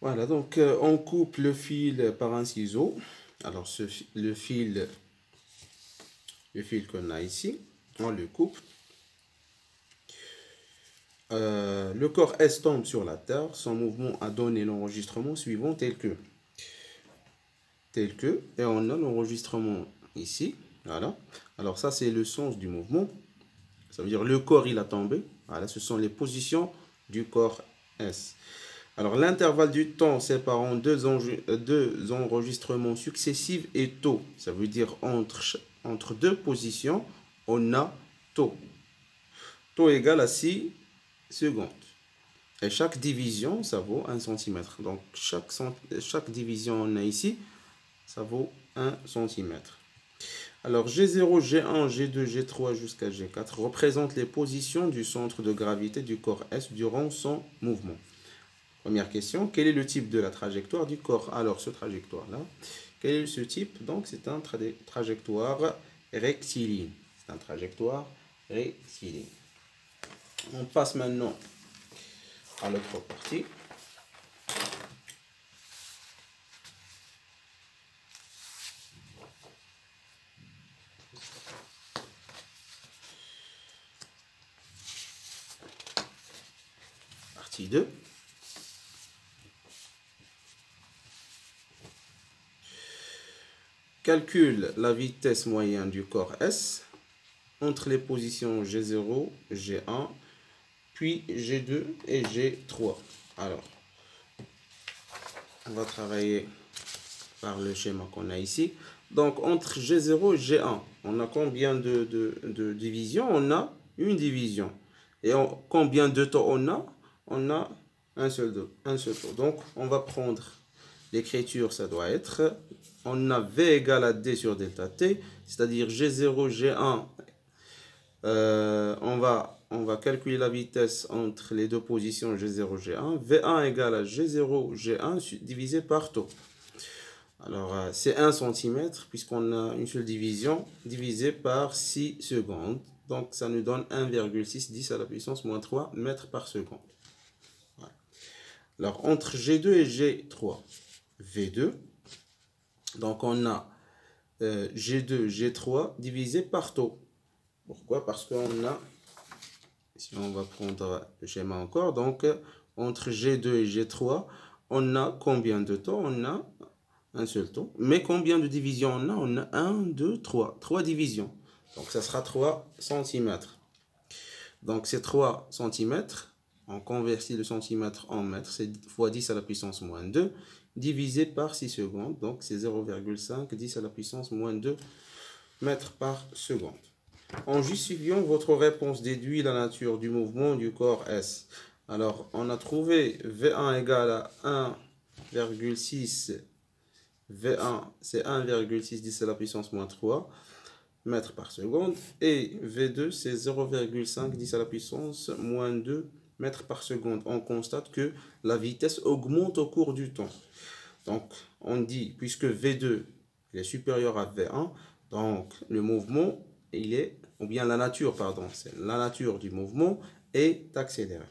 Voilà, donc on coupe le fil par un ciseau. Alors le fil qu'on a ici, on le coupe. Le corps S tombe sur la Terre. Son mouvement a donné l'enregistrement suivant tel que, et on a l'enregistrement ici. Voilà. Alors ça c'est le sens du mouvement. Ça veut dire le corps il a tombé. Voilà, ce sont les positions du corps S. Alors l'intervalle du temps séparant deux enregistrements successifs est tau. Ça veut dire entre deux positions, on a tau. Tau égale à 6 secondes. Et chaque division, ça vaut 1 cm. Donc chaque division on a ici, ça vaut 1 cm. Alors G0, G1, G2, G3 jusqu'à G4 représentent les positions du centre de gravité du corps S durant son mouvement. Première question, quel est le type de la trajectoire du corps? Alors ce trajectoire-là, quel est ce type? Donc c'est un trajectoire rectiligne. C'est un trajectoire rectiligne. On passe maintenant à l'autre partie. Partie 2. Calcule la vitesse moyenne du corps S entre les positions G0, G1, puis G2 et G3. Alors, on va travailler par le schéma qu'on a ici. Donc, entre G0 et G1, on a combien de divisions? On a une division. Et combien de temps on a? On a un seul temps. Donc, on va prendre l'écriture, ça doit être, on a V égale à D sur delta T, c'est-à-dire G0, G1, on va calculer la vitesse entre les deux positions G0, G1. V1 égale à G0, G1 divisé par tau. Alors, c'est 1 cm, puisqu'on a une seule division, divisé par 6 secondes. Donc, ça nous donne 1,6 10 à la puissance moins 3 mètres par seconde. Voilà. Alors, entre G2 et G3, V2, donc on a G2, G3 divisé par tau. Pourquoi? Parce qu'on a, si on va prendre le schéma encore, donc entre G2 et G3, on a combien de taux? On a un seul taux. Mais combien de divisions on a? On a 1, 2, 3. 3 divisions. Donc ça sera 3 cm. Donc c'est 3 cm. On convertit le centimètre en mètre. C'est fois 10 à la puissance moins 2. Divisé par 6 secondes. Donc c'est 0,5 10 à la puissance moins 2 mètres par seconde. En justifiant votre réponse, déduit la nature du mouvement du corps S. Alors, on a trouvé V1 égale à 1,6. V1, c'est 1,6 10 à la puissance moins 3 mètres par seconde. Et V2, c'est 0,5 10 à la puissance moins 2 mètres par seconde. On constate que la vitesse augmente au cours du temps. Donc, on dit, puisque V2 est supérieur à V1, donc le mouvement, il est, ou bien la nature, pardon, c'est la nature du mouvement est accélérée.